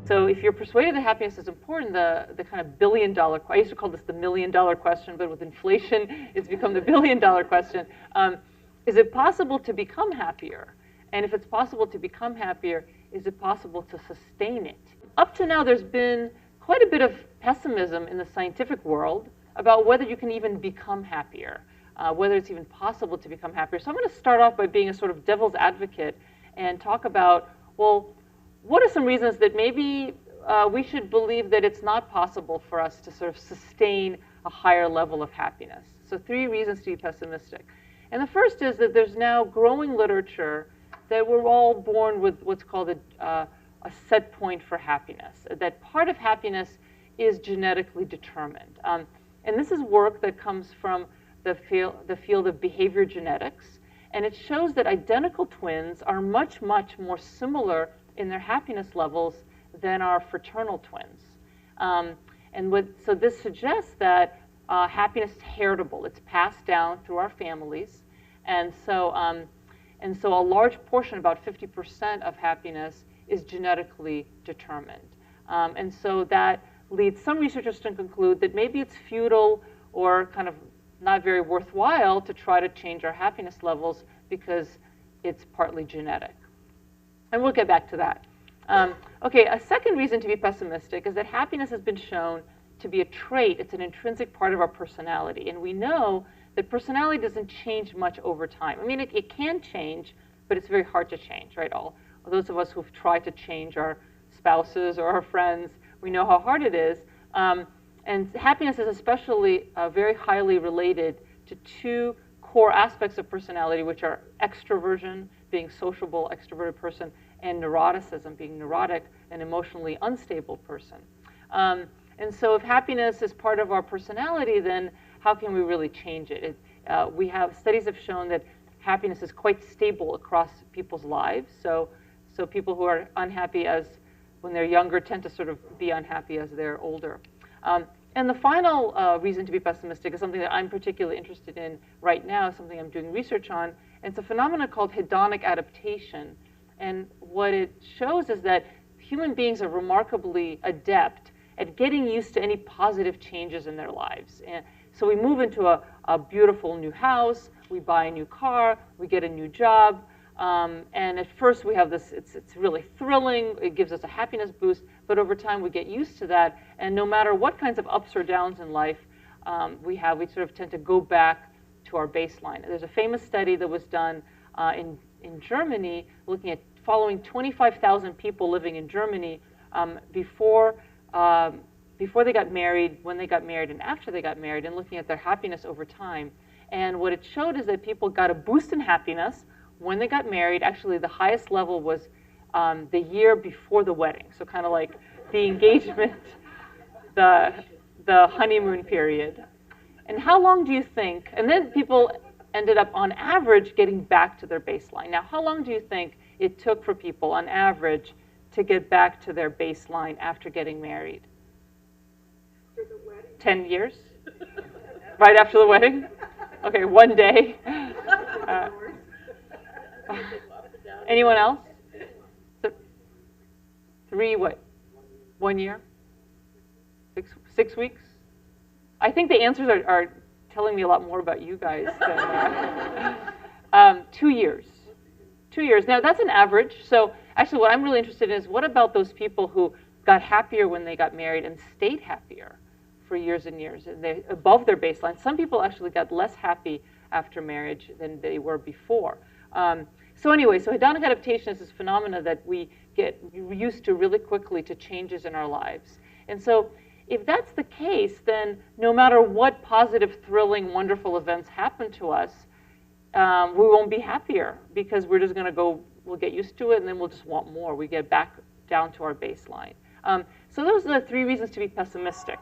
So if you're persuaded that happiness is important, the kind of billion-dollar, I used to call this the million-dollar question, but with inflation, it's become the billion-dollar question. Is it possible to become happier? And if it's possible to become happier, is it possible to sustain it? Up to now, there's been quite a bit of pessimism in the scientific world about whether you can even become happier, whether it's even possible to become happier. So I'm going to start off by being a sort of devil's advocate and talk about, well, what are some reasons that maybe we should believe that it's not possible for us to sort of sustain a higher level of happiness? So 3 reasons to be pessimistic. And the first is that there's now growing literature that we're all born with what's called a set point for happiness, that part of happiness is genetically determined. And this is work that comes from the field of behavior genetics, and it shows that identical twins are much, much more similar in their happiness levels than our fraternal twins. So this suggests that happiness is heritable. It's passed down through our families. And so a large portion, about 50% of happiness, is genetically determined. And so that leads some researchers to conclude that maybe it's futile or kind of not very worthwhile to try to change our happiness levels because it's partly genetic. And we'll get back to that. Okay, a second reason to be pessimistic is that happiness has been shown to be a trait. It's an intrinsic part of our personality. And we know that personality doesn't change much over time. I mean, it can change, but it's very hard to change, right? All those of us who've tried to change our spouses or our friends, we know how hard it is. And happiness is especially very highly related to 2 core aspects of personality, which are extroversion, being sociable, extroverted person, and neuroticism, being neurotic, an emotionally unstable person. And so if happiness is part of our personality, then how can we really change it? Studies have shown that happiness is quite stable across people's lives. So people who are unhappy when they're younger tend to sort of be unhappy as they're older. And the final reason to be pessimistic is something that I'm particularly interested in right now, something I'm doing research on. And it's a phenomenon called hedonic adaptation. And what it shows is that human beings are remarkably adept at getting used to any positive changes in their lives. And so we move into a beautiful new house, we buy a new car, we get a new job, and at first we have this, it's really thrilling, it gives us a happiness boost, but over time we get used to that, and no matter what kinds of ups or downs in life we sort of tend to go back to our baseline. There's a famous study that was done in Germany looking at following 25,000 people living in Germany before they got married, when they got married, and after they got married, and looking at their happiness over time. And what it showed is that people got a boost in happiness when they got married. Actually, the highest level was the year before the wedding, so kind of like the engagement, the honeymoon period. And how long do you think, and then people ended up on average getting back to their baseline. Now, how long do you think it took for people on average to get back to their baseline after getting married? 10 years? Right after the wedding? Okay, 1 day. Anyone else? 3 what? 1 year? 6 weeks? I think the answers are telling me a lot more about you guys than 2 years. 2 years. Now, that's an average. So actually what I'm really interested in is what about those people who got happier when they got married and stayed happier for years and years, and they above their baseline. Some people actually got less happy after marriage than they were before. So anyway, so hedonic adaptation is this phenomena that we get used to really quickly to changes in our lives. And so if that's the case, then no matter what positive, thrilling, wonderful events happen to us, we won't be happier because we're just going to we'll get used to it, and then we'll just want more. We get back down to our baseline. So those are the 3 reasons to be pessimistic.